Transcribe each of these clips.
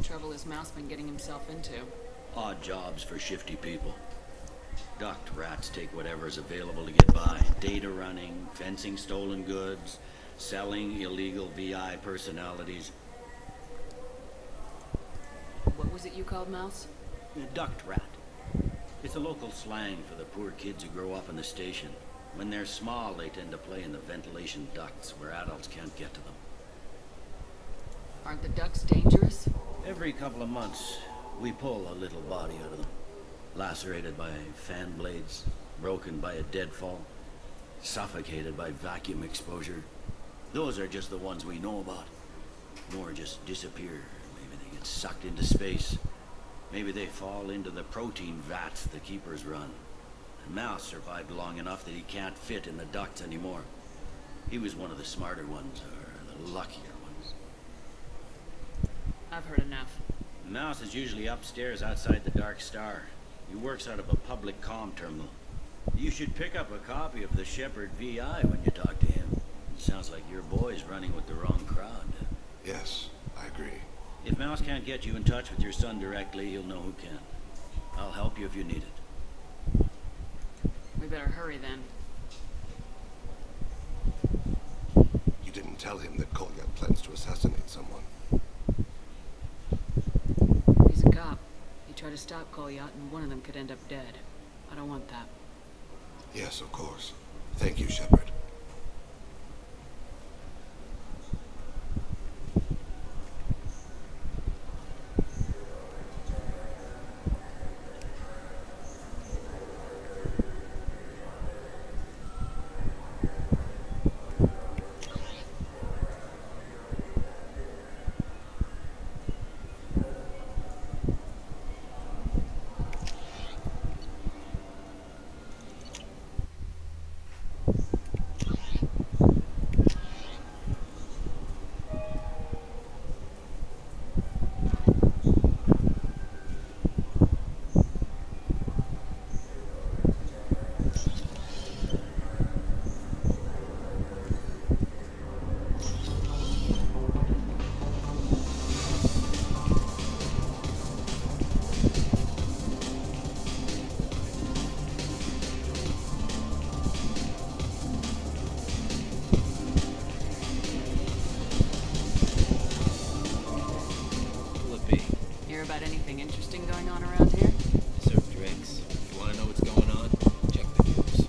trouble has Mouse been getting himself into? Odd jobs for shifty people. Ducked rats take whatever's available to get by. Data running, fencing stolen goods, selling illegal VI personalities. What was it you called Mouse? A ducked rat. It's a local slang for the poor kids who grow up in the station. When they're small, they tend to play in the ventilation ducts where adults can't get to them. Aren't the ducks dangerous? Every couple of months, we pull a little body out of them. Lacerated by fan blades, broken by a deadfall, suffocated by vacuum exposure. Those are just the ones we know about. More just disappear. Maybe they get sucked into space. Maybe they fall into the protein vats the keepers run. And Mouse survived long enough that he can't fit in the ducts anymore. He was one of the smarter ones, or the luckier ones. I've heard enough. Mouse is usually upstairs outside the Dark Star. He works out of a public comm terminal. You should pick up a copy of the Shepherd VI when you talk to him. It sounds like your boy's running with the wrong crowd. Yes, I agree. If Mouse can't get you in touch with your son directly, he'll know who can. I'll help you if you need it. We better hurry then. You didn't tell him that Kolyat plans to assassinate someone. He's a cop. He tried to stop Kolyat and one of them could end up dead. I don't want that. Yes, of course. Thank you, Shepard. About anything interesting going on around here? I serve drinks. If you want to know what's going on, check the news.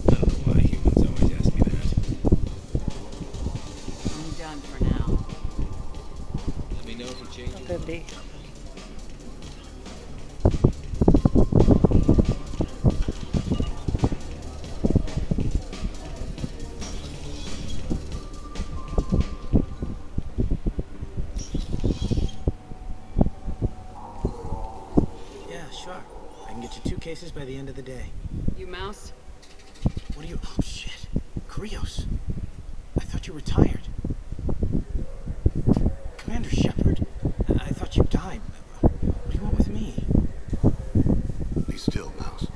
I don't know why humans always ask me that. I'm done for now. Let me know if you change Could be. Cases by the end of the day. You Mouse? What are you? Oh shit, Krios. I thought you retired. Commander Shepard. I thought you died. What do you want with me? Be still, Mouse.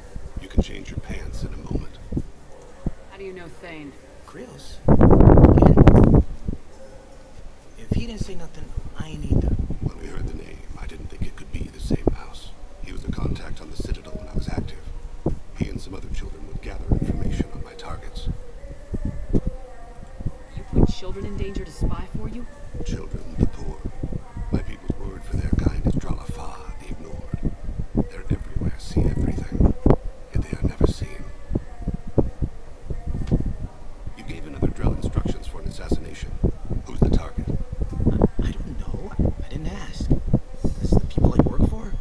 You can change your pants in a moment. How do you know Thane? Krios. And if he didn't say nothing, I ain't either. When we heard the name, I didn't think it could be the same Mouse. He was a contact on the Citadel when I was active. He and some other children would gather information on my targets. You put children in danger to spy for you? Children, the poor. My people's word for their kind is Dralafa, the ignored. They're everywhere, see everything. Yet they are never seen. You gave another Drell instructions for an assassination. Who's the target? I don't know. I didn't ask. This is the people I work for?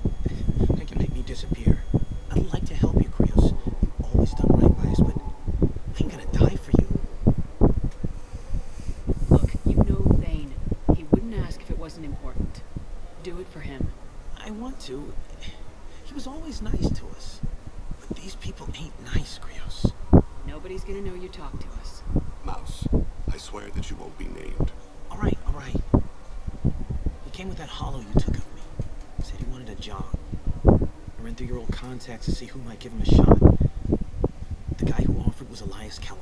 They can make me disappear. I'd like to help you, Krios. You've always done right by us, but I ain't gonna die for you. Look, you know Thane. He wouldn't ask if it wasn't important. Do it for him. I want to. He was always nice to us. But these people ain't nice, Krios. Nobody's gonna know you talked to us. Mouse, I swear that you won't be named. All right, all right. He came with that hollow you took of me. Said he wanted a job. I ran through your old contacts to see who might give him a shot. The guy who offered was Elias Kellogg.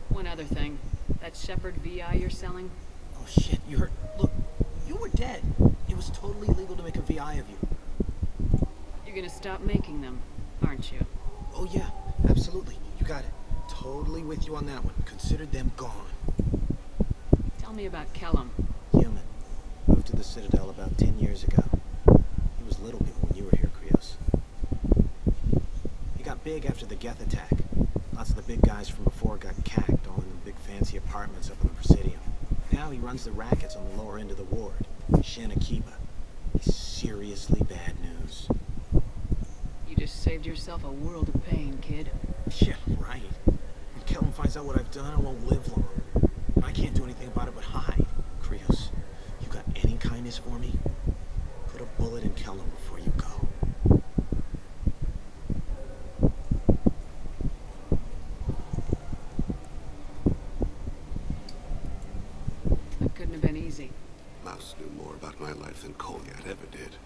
One other thing. That Shepherd VI you're selling? Oh shit, you heard... Look, dead. It was totally legal to make a VI of you. You're gonna stop making them, aren't you? Oh yeah, absolutely. You got it. Totally with you on that one. Consider them gone. Tell me about Kellum. Human. Moved to the Citadel about 10 years ago. He was little people when you were here, Krios. He got big after the Geth attack. Lots of the big guys from before got cacked, all in the big fancy apartments up in the Presidium. Now he runs the rackets on the lower end of the ward. Shanakiba. He's seriously bad news. You just saved yourself a world of pain, kid. Yeah, right. When Kellum finds out what I've done, I won't live long. And I can't do anything about it but hide. Krios, you got any kindness for me? Put a bullet in Kellum before you go. That couldn't have been easy. Mouse knew more about my life than Kolyat ever did.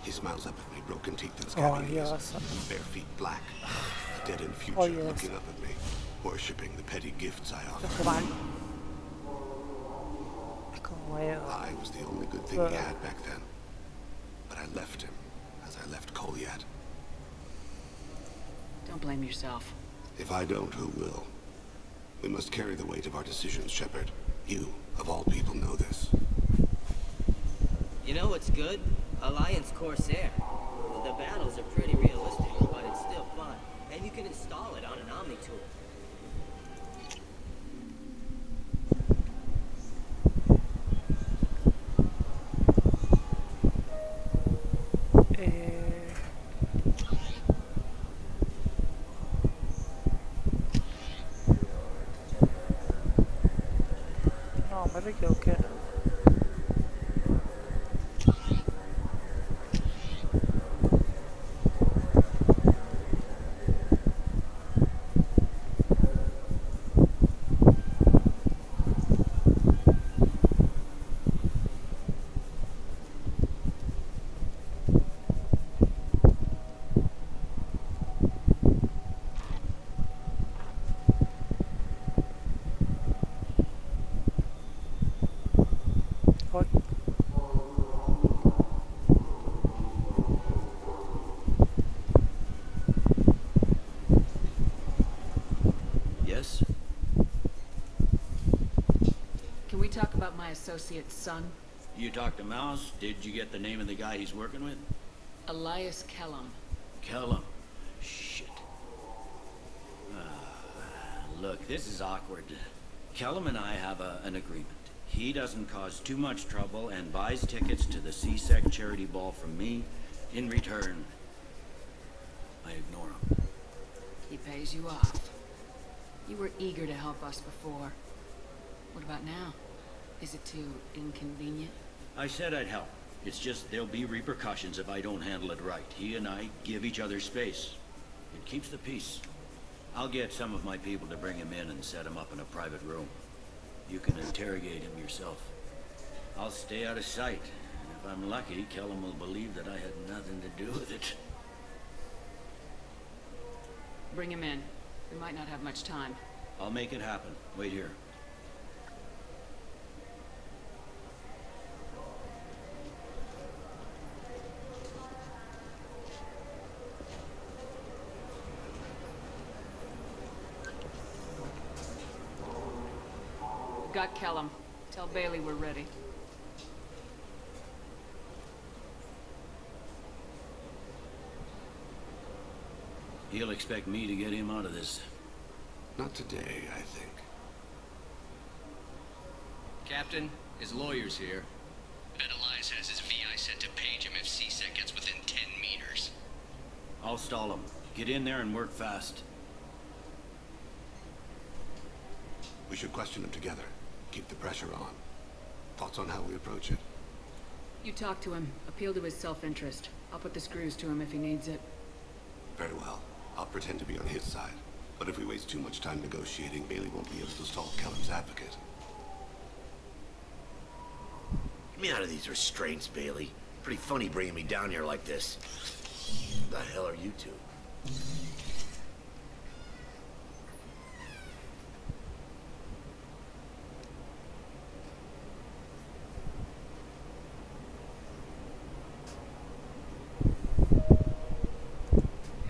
He smiles up at me, broken teeth and Oh, scabbing ears, yes. bare feet black, a dead-end future Oh, yes. looking up at me, worshipping the petty gifts I offer. Kembali. Ikaw ngayon. I was the only good thing he had back then. But I left him, as I left Kolyat. Don't blame yourself. If I don't, who will? We must carry the weight of our decisions, Shepard. You, of all people, know this. You know what's good? Alliance Corsair. The battles are pretty realistic, but it's still fun. And you can install it on an Omni tool. Eh... No, me equivoqué. Hoy. Yes? Can we talk about my associate's son? You talked to Mouse? Did you get the name of the guy he's working with? Elias Kellum. Kellum. Shit. Look, this is awkward. Kellum and I have an agreement. He doesn't cause too much trouble and buys tickets to the C-Sec charity ball from me. In return, I ignore him. He pays you off. You were eager to help us before. What about now? Is it too inconvenient? I said I'd help. It's just there'll be repercussions if I don't handle it right. He and I give each other space. It keeps the peace. I'll get some of my people to bring him in and set him up in a private room. You can interrogate him yourself. I'll stay out of sight. And if I'm lucky, Kellum will believe that I had nothing to do with it. Bring him in. We might not have much time. I'll make it happen. Wait here. Got Kellum. Tell Bailey we're ready. He'll expect me to get him out of this. Not today, I think. Captain, his lawyer's here. Bet Elias has his VI set to page him if C-Sec gets within 10 meters. I'll stall him. Get in there and work fast. We should question him together. Keep the pressure on. Thoughts on how we approach it? You talk to him. Appeal to his self-interest. I'll put the screws to him if he needs it. Very well. I'll pretend to be on his side. But if we waste too much time negotiating, Bailey won't be able to stall Kellum's advocate. Get me out of these restraints, Bailey. Pretty funny bringing me down here like this. The hell are you two?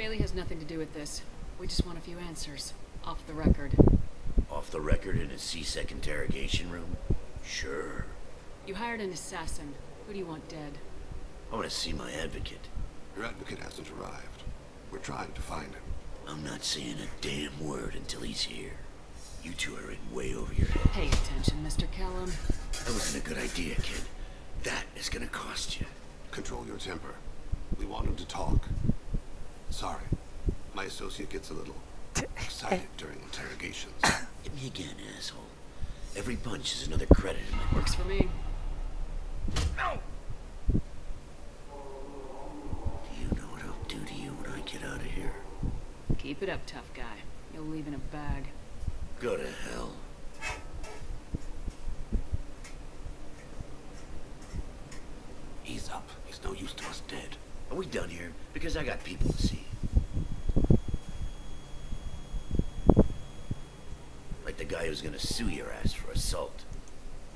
Bailey has nothing to do with this. We just want a few answers. Off the record. Off the record in a C-Sec interrogation room? Sure. You hired an assassin. Who do you want dead? I want to see my advocate. Your advocate hasn't arrived. We're trying to find him. I'm not saying a damn word until he's here. You two are in way over your head. Pay attention, Mr. Callum. That wasn't a good idea, kid. That is gonna cost you. Control your temper. We want him to talk. Sorry. My associate gets a little excited during interrogations. Hit me again, asshole. Every punch is another credit in my book. Works for me. No! Do you know what I'll do to you when I get out of here? Keep it up, tough guy. You'll leave in a bag. Go to hell. Ease up. He's no use to us dead. Are we done here? Because I got people to see. Like the guy who's gonna sue your ass for assault.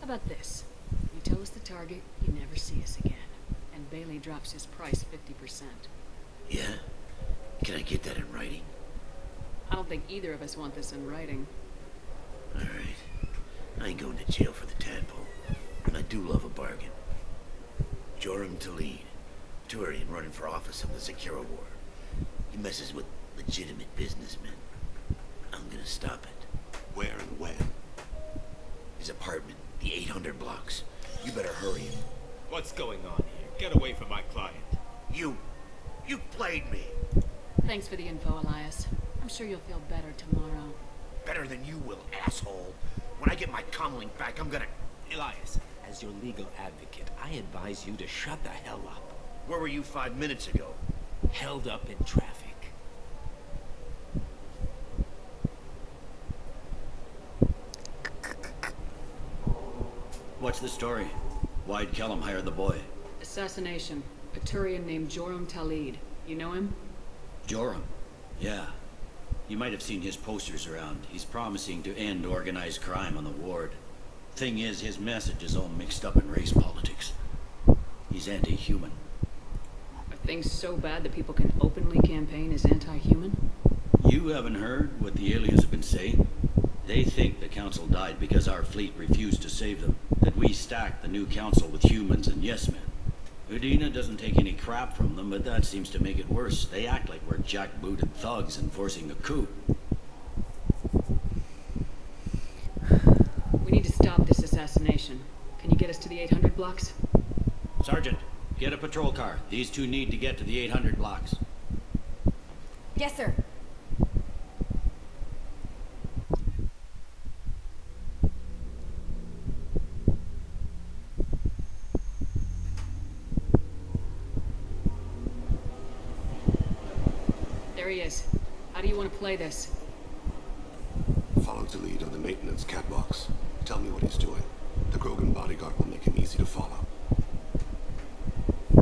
How about this? You tell us the target, you never see us again. And Bailey drops his price 50%. Yeah? Can I get that in writing? I don't think either of us want this in writing. Alright. I ain't going to jail for the tadpole. And I do love a bargain. Joram Talid. Turian running for office in the Zakira War. He messes with legitimate businessmen. I'm gonna stop it. Where and when? His apartment, the 800 blocks. You better hurry him. What's going on here? Get away from my client. You played me. Thanks for the info, Elias. I'm sure you'll feel better tomorrow. Better than you will, asshole. When I get my comlink back, I'm gonna... Elias, as your legal advocate, I advise you to shut the hell up. Where were you 5 minutes ago? Held up in traffic. What's the story? Why'd Kellum hire the boy? Assassination. A Turian named Joram Talid. You know him? Joram? Yeah. You might have seen his posters around. He's promising to end organized crime on the ward. Thing is, his message is all mixed up in race politics. He's anti-human. Are things so bad that people can openly campaign as anti-human? You haven't heard what the aliens have been saying? They think the council died because our fleet refused to save them. That we stacked the new council with humans and yes-men. Udina doesn't take any crap from them, but that seems to make it worse. They act like we're jackbooted thugs enforcing a coup. We need to stop this assassination. Can you get us to the 800 blocks? Sergeant, get a patrol car. These two need to get to the 800 blocks. Yes, sir. There he is. How do you want to play this? Follow the lead on the maintenance catwalks. Tell me what he's doing. The Grogan bodyguard will make him easy to follow.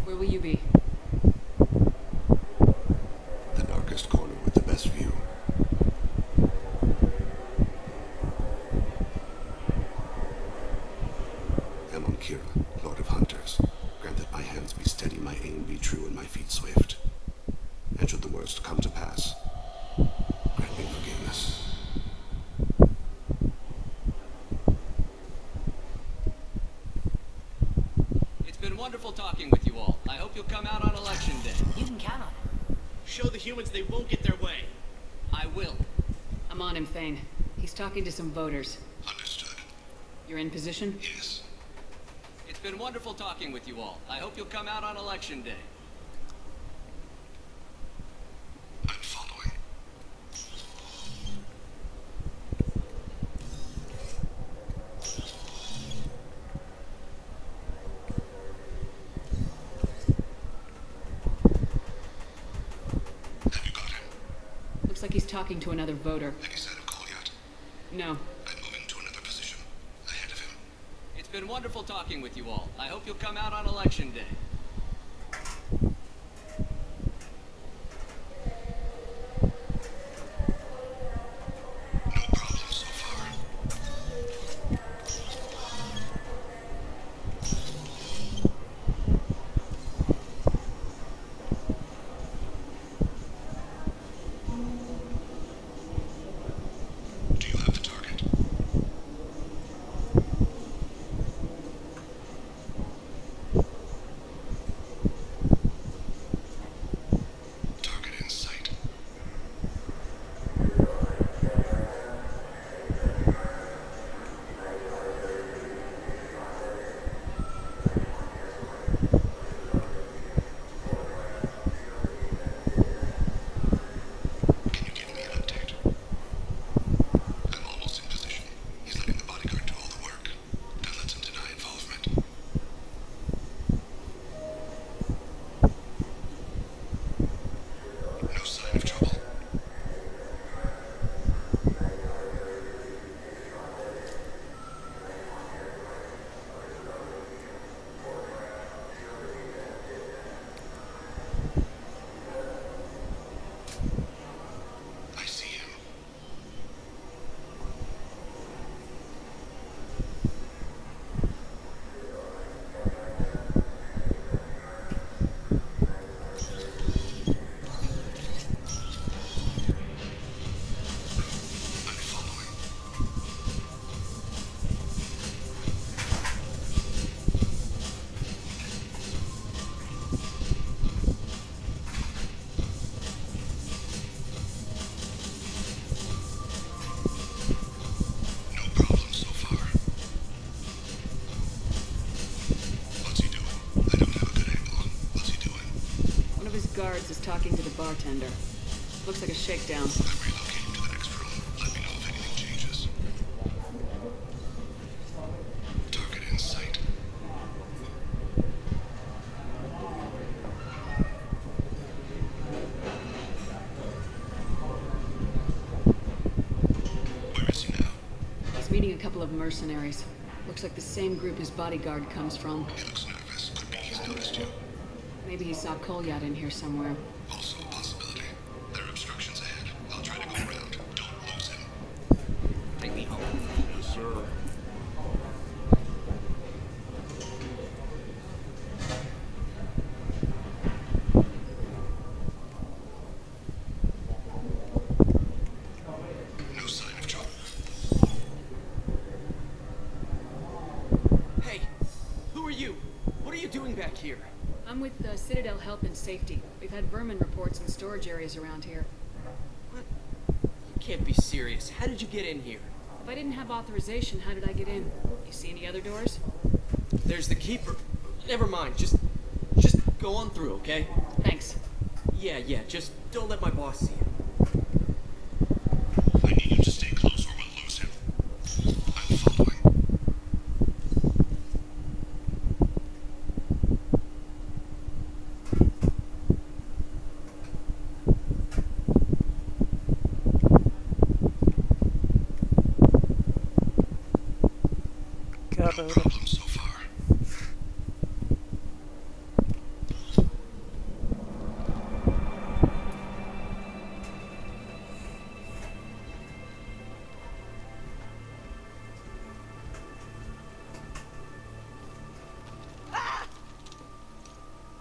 Where will you be? The darkest corner with the best view. Amon Kira, Lord of Hunters. Grant that my hands be steady, my aim be true, and my feet swift. And should the worst come to pass, grant me forgiveness. It's been wonderful talking with you all. I hope you'll come out on election day. You can count on it. Show the humans they won't get their way. I will. I'm on him, Thane. He's talking to some voters. Understood. You're in position? Yes. It's been wonderful talking with you all. I hope you'll come out on election day. I'm following. Have you got him? Looks like he's talking to another voter. Have you set a call yet? No. I'm moving to another position. Ahead of him. It's been wonderful talking with you all. I hope you'll come out on election day. No problem so far. guards is talking to the bartender. Looks like a shakedown. I'm relocating to the next room. Let me know if anything changes. Target in sight. Where is he now? He's meeting a couple of mercenaries. Looks like the same group his bodyguard comes from. He looks nervous. Could be he's noticed you. Maybe he saw Kolyat in here somewhere. Also a possibility. There are obstructions ahead. I'll try to go around. Don't lose him. Take me home. Yes, sir. No sign of trouble. Hey, who are you? What are you doing back here? I'm with Citadel Health and Safety. We've had vermin reports in storage areas around here. What? You can't be serious. How did you get in here? If I didn't have authorization, how did I get in? You see any other doors? There's the keeper. Never mind. Just go on through, okay? Thanks. Yeah. Just don't let my boss see you. I need you to stay close or we'll lose him. I'm following. No Caramba. problem so far.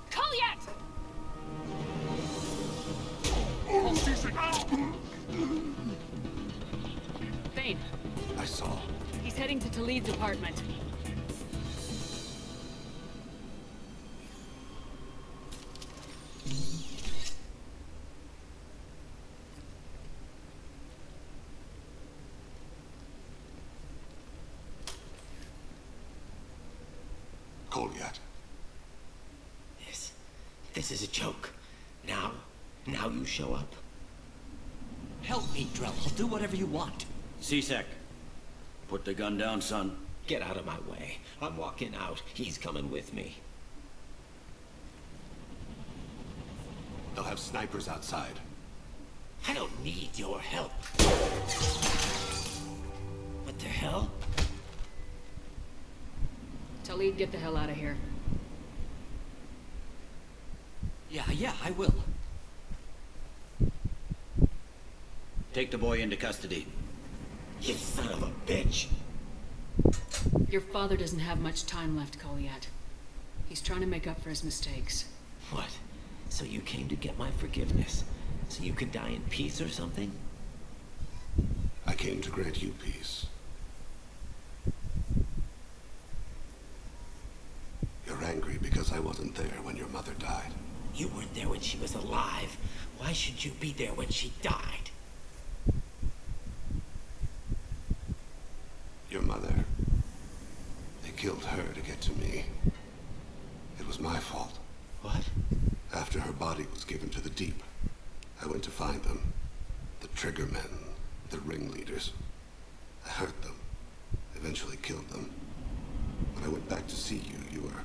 Kolyat! Thane, I saw. he's heading to Talid's apartment. Kolyat. This is a joke. Now you show up. Help me, Drell. I'll do whatever you want. C-Sec. Put the gun down, son. Get out of my way. I'm walking out. He's coming with me. They'll have snipers outside. I don't need your help. What the hell? Talid, get the hell out of here. Yeah, I will. Take the boy into custody. You son of a bitch! Your father doesn't have much time left, Kolyat. He's trying to make up for his mistakes. What? So you came to get my forgiveness? So you could die in peace or something? I came to grant you peace. You're angry because I wasn't there when your mother died. You weren't there when she was alive. Why should you be there when she died? Your mother. They killed her to get to me. It was my fault. What? After her body was given to the deep, I went to find them. The triggermen, the ringleaders. I hurt them. Eventually killed them. When I went back to see you, you were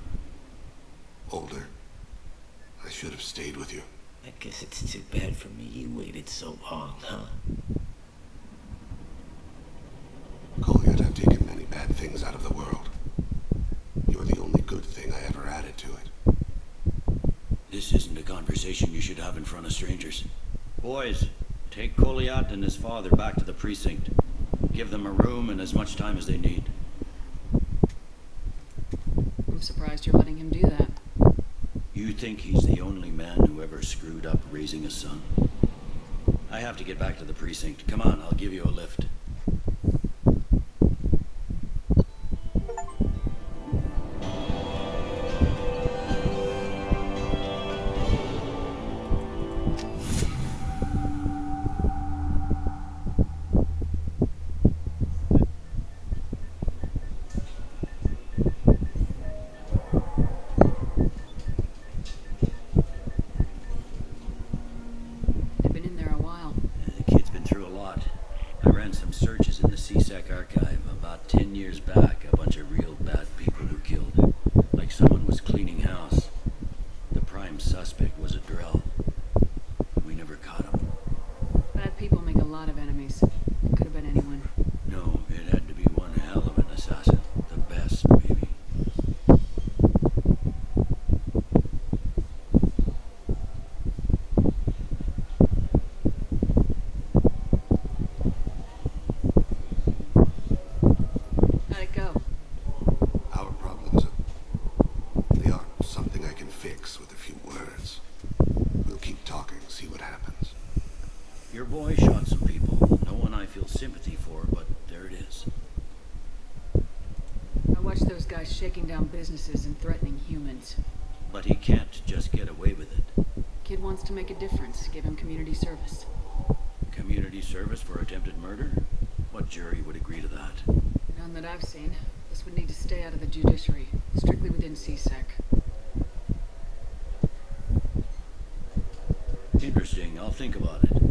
older. I should have stayed with you. I guess it's too bad for me you waited so long, huh? Kolyat, I've taken many bad things out of the world. You're the only good thing I ever added to it. This isn't a conversation you should have in front of strangers. Boys, take Kolyat and his father back to the precinct. Give them a room and as much time as they need. I'm surprised you're letting him do that. You think he's the only man who ever screwed up raising a son? I have to get back to the precinct. Come on, I'll give you a lift. Your boy shot some people. No one I feel sympathy for, but there it is. I watched those guys shaking down businesses and threatening humans. But he can't just get away with it. Kid wants to make a difference. Give him community service. Community service for attempted murder? What jury would agree to that? None that I've seen. This would need to stay out of the judiciary. Strictly within CSEC. Interesting. I'll think about it.